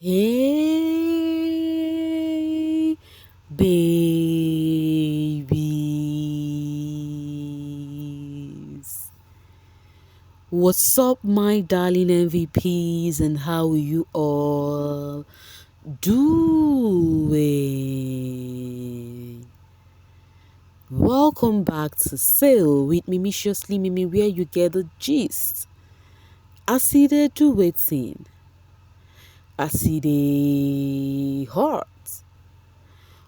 Hey, babies. What's up, my darling MVPs, and how are you all doing? Welcome back to Sail with Mimiciously Mimi, where you get the gist. I see they do waiting. I see they hurt.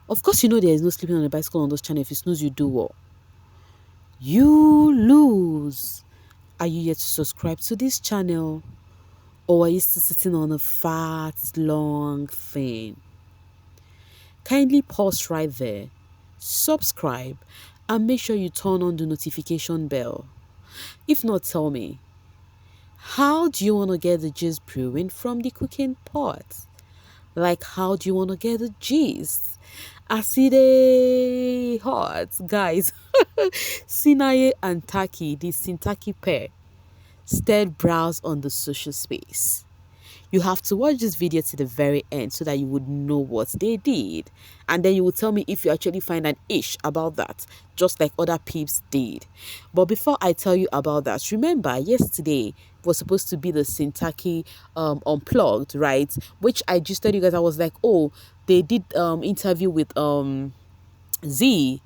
Of course, you know there is no sleeping on a bicycle on those channels. If you snooze, you do what? You lose. Are you yet to subscribe to this channel? Or are you still sitting on a fat, long thing? Kindly pause right there, subscribe, and make sure you turn on the notification bell. If not, tell me, how do you want to get the gist brewing from the cooking pot? Like, how do you want to get the gist? I see the hot guys. Sinaye and Taki, the Sintaki pair, stared brows on the social space. You have to watch this video to the very end so that you would know what they did. And then you will tell me if you actually find an ish about that, just like other peeps did. But before I tell you about that, remember yesterday was supposed to be the Sintaki unplugged, right? Which I just told you guys, I was like, oh, they did interview with Z,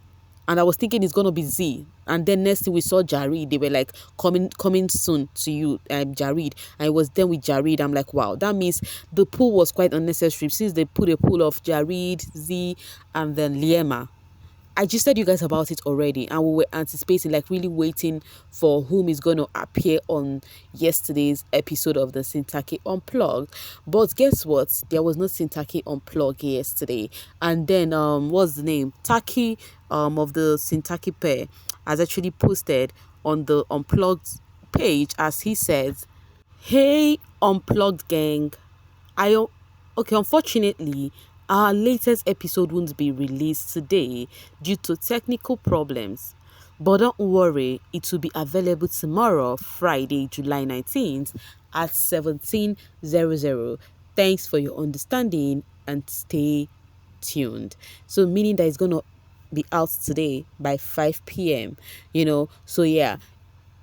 and I was thinking it's gonna be Z. And then next thing we saw Jared, they were like coming soon to you, Jared, and it was then with Jared. I'm like, wow, that means the pool was quite unnecessary since they put a pool of Jared, Z, and then Liema. I just said you guys about it already, and we were anticipating, like really waiting for whom is going to appear on yesterday's episode of the Sintaki Unplugged. But guess what? There was no Sintaki Unplugged yesterday. And then what's the name? Taki of the Sintaki pair has actually posted on the Unplugged page, as he says, "Hey Unplugged gang, okay, unfortunately, our latest episode won't be released today due to technical problems. But don't worry, it will be available tomorrow, Friday, July 19th at 17:00. Thanks for your understanding and stay tuned." So meaning that it's going to be out today by 5 p.m. So yeah,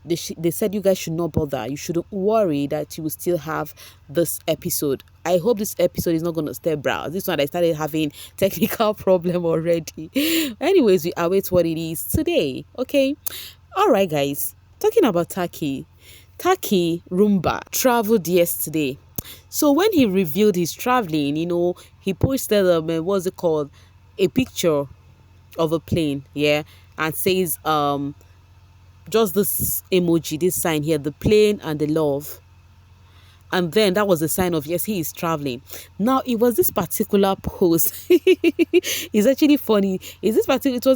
they said you guys should not bother. You shouldn't worry that you will still have this episode. I hope this episode is not going to stay brows. This one I started having technical problem already. Anyways, we await what it is today. Okay. All right, guys. Talking about Taki Rumba traveled yesterday. So when he revealed his traveling, he posted what's it called? A picture of a plane, yeah, and says just this emoji, this sign here, the plane and the love. And then that was a sign of, yes, he is traveling. Now, it was this particular post. It's actually funny. It was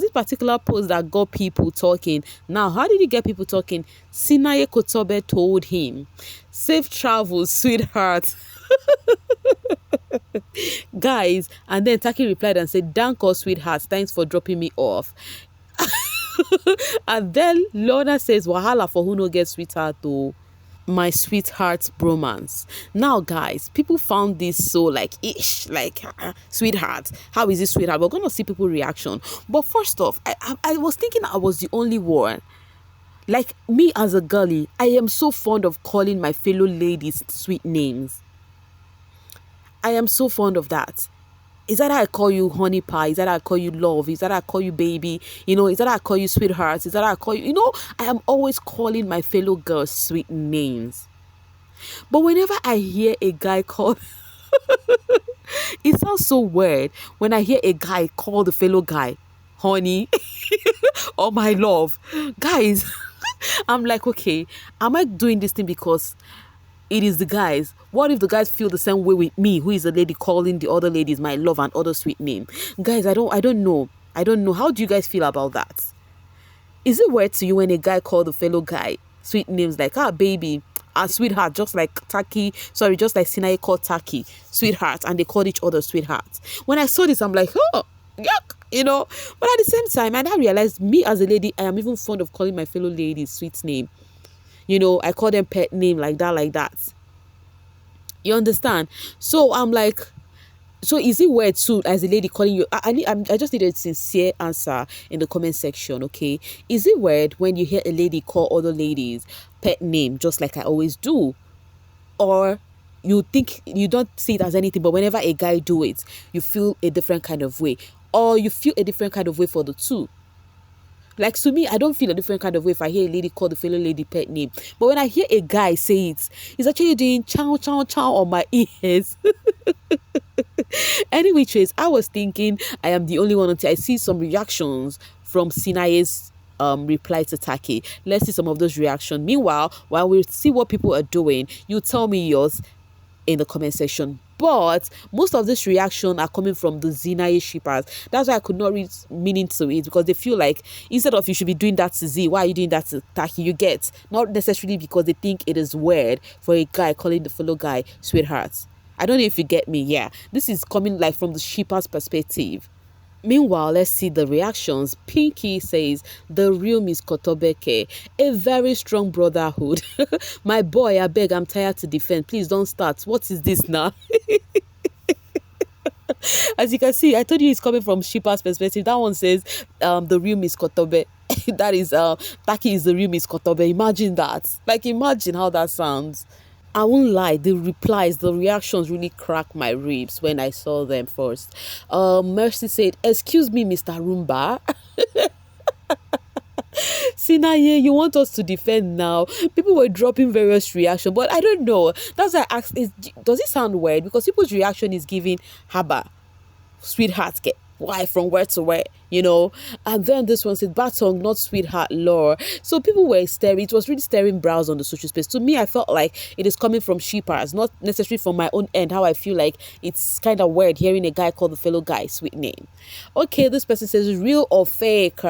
this particular post that got people talking. Now, how did you get people talking? Sinaye Kotobe told him, "Safe travels, sweetheart." Guys, and then Taki replied and said, "Danko, sweetheart, thanks for dropping me off." And then Lorna says, "Wahala for who no get sweetheart though." My sweetheart bromance. Now, guys, people found this so like ish, like sweetheart. How is this sweetheart? We're gonna see people reaction. But first off, I was thinking I was the only one. Like me as a girlie, I am so fond of calling my fellow ladies sweet names. I am so fond of that. Is that I call you honey pie? Is that I call you love? Is that I call you baby? Is that I call you sweetheart? Is that I call you, I am always calling my fellow girls sweet names. But whenever I hear a guy call, it sounds so weird when I hear a guy call the fellow guy honey or my love. Guys, I'm like, okay, am I doing this thing because it is the guys? What if the guys feel the same way with me, who is a lady calling the other ladies my love and other sweet name? Guys, I don't know. How do you guys feel about that? Is it weird to you when a guy called the fellow guy sweet names like baby and sweetheart, just like Sinaye called Taki sweetheart, and they called each other sweetheart? When I saw this, I'm like, oh, yuck, But at the same time, I now realized, me as a lady, I am even fond of calling my fellow ladies sweet name. I call them pet name like that. You understand? So I'm like, so is it weird too as a lady calling you? I just need a sincere answer in the comment section, okay? Is it weird when you hear a lady call other ladies pet name just like I always do? Or you think you don't see it as anything, but whenever a guy do it, you feel a different kind of way, or you feel a different kind of way for the two? Like, to me, I don't feel a different kind of way if I hear a lady call the fellow lady pet name. But when I hear a guy say it, it's actually doing chow chow chow on my ears. Anyway, Trace, I was thinking I am the only one until I see some reactions from Sinaye's reply to Taki. Let's see some of those reactions. Meanwhile, while we see what people are doing, you tell me yours in the comment section. But most of this reaction are coming from the Sinaye shippers. That's why I could not read meaning to it, because they feel like instead of you should be doing that to Z, why are you doing that to Taki? You get, not necessarily because they think it is weird for a guy calling the fellow guy sweetheart. I don't know if you get me. Yeah, this is coming like from the shipper's perspective. Meanwhile, let's see the reactions. Pinky says, the real Miss Kotobeke, a very strong brotherhood. My boy, I beg, I'm tired to defend. Please don't start. What is this now? As you can see, I told you it's coming from shipper's perspective. That one says, the real Miss Kotobe. That is, Taki is the real Miss Kotobe. Imagine that. Like, imagine how that sounds. I won't lie, the replies, the reactions really cracked my ribs when I saw them first. Mercy said, excuse me, Mr. Roomba. Sinaye, you want us to defend now? People were dropping various reactions, but I don't know. That's why I asked, does it sound weird? Because people's reaction is giving Haba, sweetheart, get why from where to where, you know? And then this one said Batong, not sweetheart lore. So people were staring, it was really staring brows on the social space. To me, I felt like it is coming from shippers, not necessarily from my own end, how I feel like it's kind of weird hearing a guy call the fellow guy sweet name. Okay, this person says real or fake?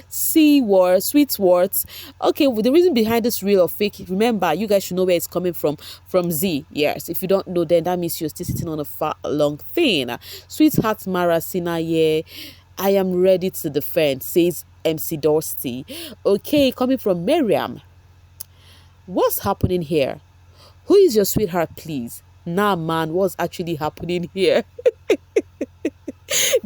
C word, sweet words. Okay, well, the reason behind this real or fake, remember, you guys should know where it's coming from Z. Yes, if you don't know, then that means you're still sitting on a far long thing. Sweetheart Mara Sinaye, I am ready to defend, says MC Dorsey. Okay, coming from Miriam. What's happening here? Who is your sweetheart, please? Nah, man, what's actually happening here?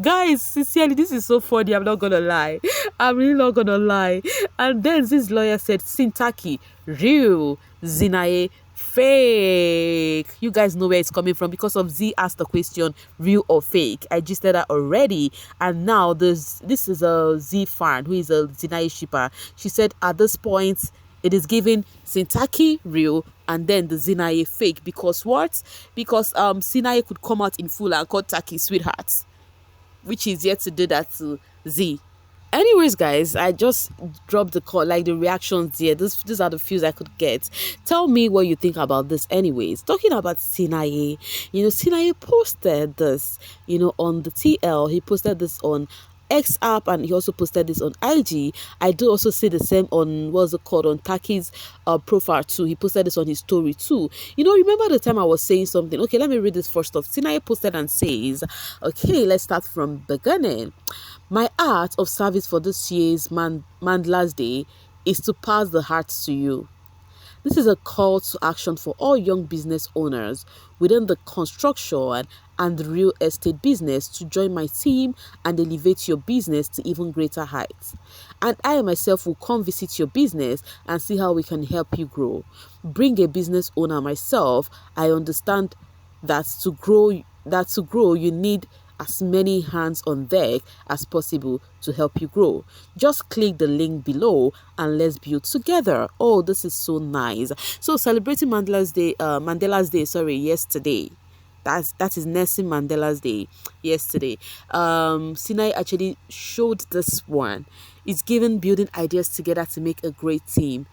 Guys, sincerely, this is so funny. I'm not gonna lie. I'm really not gonna lie. And then this lawyer said, Sintaki, real, Sinaye, fake. You guys know where it's coming from because of Z asked the question, real or fake. I just said that already. And now this is a Z fan who is a Sinaye shipper. She said at this point, it is giving Sintaki real and then the Sinaye fake. Because what? Because Sinaye could come out in full and call Taki sweetheart, which is yet to do that to Z. Anyways, guys, I just dropped the call, like the reactions here. These are the fews I could get. Tell me what you think about this. Anyways, talking about Sinaye, Sinaye posted this, on the TL. He posted this on X app and he also posted this on IG. I do also see the same on what's it called on Taki's profile too. He posted this on his story too. Remember the time I was saying something? Okay, let me read this first off. Sinaye posted and says, okay, let's start from beginning. My art of service for this year's Mandela's Day is to pass the heart to you. This is a call to action for all young business owners within the construction and the real estate business to join my team and elevate your business to even greater heights. And I myself will come visit your business and see how we can help you grow. Being a business owner myself, I understand that to grow you need as many hands on deck as possible to help you grow. Just click the link below and let's build together. Oh, this is so nice. So celebrating Mandela's Day, yesterday. That is Nelson Mandela's Day yesterday. Sinaye actually showed this one. It's given building ideas together to make a great team.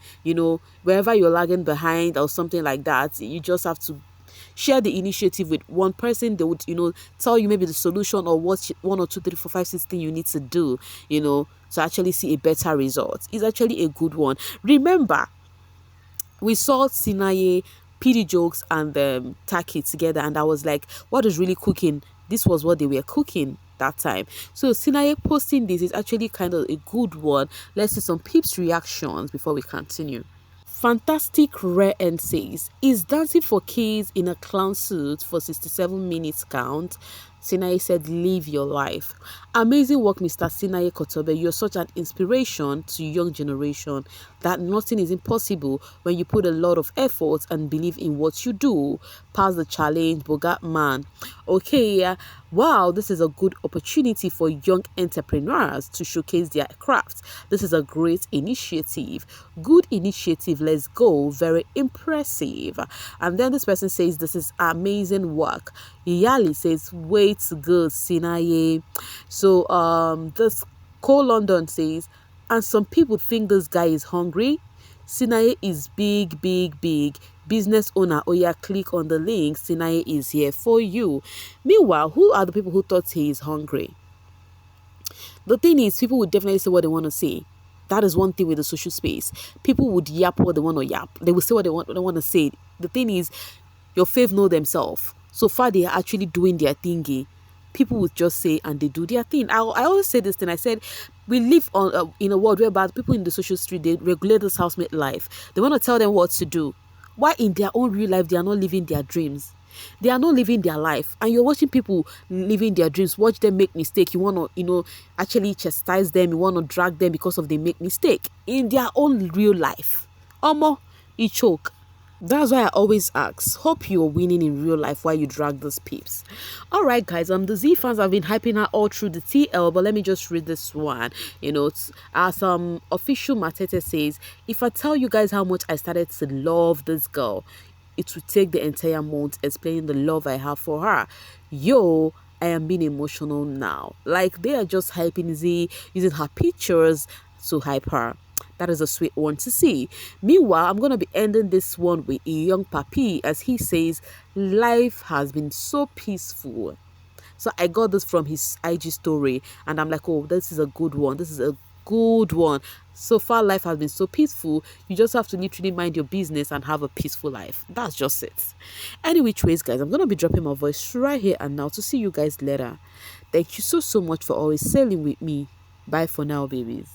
Wherever you're lagging behind or something like that, you just have to share the initiative with one person. They would, tell you maybe the solution or what 1 or 2 3 4 5 6 things you need to do, to actually see a better result. It's actually a good one. Remember, we saw Sinaye, PD Jokes, and Taki together, and I was like, what is really cooking? This was what they were cooking that time. So Sinaye posting this is actually kind of a good one. Let's see some peeps reactions before we continue. Fantastic Rare End says, is dancing for kids in a clown suit for 67 minutes count? Sinaye said, live your life. Amazing work, Mr. Sinaye Kotobe. You're such an inspiration to young generation that nothing is impossible when you put a lot of effort and believe in what you do. Pass the challenge, Bogat man. Okay, wow, this is a good opportunity for young entrepreneurs to showcase their craft. This is a great initiative. Good initiative. Let's go. Very impressive. And then this person says, this is amazing work. Yali says, wait good, Sinaye. So this London says, and some people think this guy is hungry. Sinaye is big, big, big. Business owner. Oh yeah, click on the link. Sinaye is here for you. Meanwhile, who are the people who thought he is hungry? The thing is, people would definitely say what they want to say. That is one thing with the social space. People would yap what they want to yap. They will say what they want to say. The thing is, your fave know themselves. So far, they are actually doing their thingy. People would just say and they do their thing. I always say this thing. I said, we live on in a world whereby people in the social street, they regulate this housemate life. They want to tell them what to do. Why in their own real life, they are not living their dreams? They are not living their life, and you're watching people living their dreams. Watch them make mistake. You want to, actually chastise them. You want to drag them because of they make mistake in their own real life. Omo, you choke. That's why I always ask. Hope you're winning in real life while you drag those peeps. Alright guys, the Z fans have been hyping her all through the TL, but let me just read this one. As official Matete says, if I tell you guys how much I started to love this girl, it would take the entire month explaining the love I have for her. Yo, I am being emotional now. Like they are just hyping Z, using her pictures to hype her. That is a sweet one to see. Meanwhile, I'm going to be ending this one with Youngpappi as he says, life has been so peaceful. So I got this from his IG story and I'm like, oh, this is a good one. This is a good one. So far, life has been so peaceful. You just have to literally mind your business and have a peaceful life. That's just it. Any which ways, guys, I'm going to be dropping my voice right here and now to see you guys later. Thank you so much for always sailing with me. Bye for now, babies.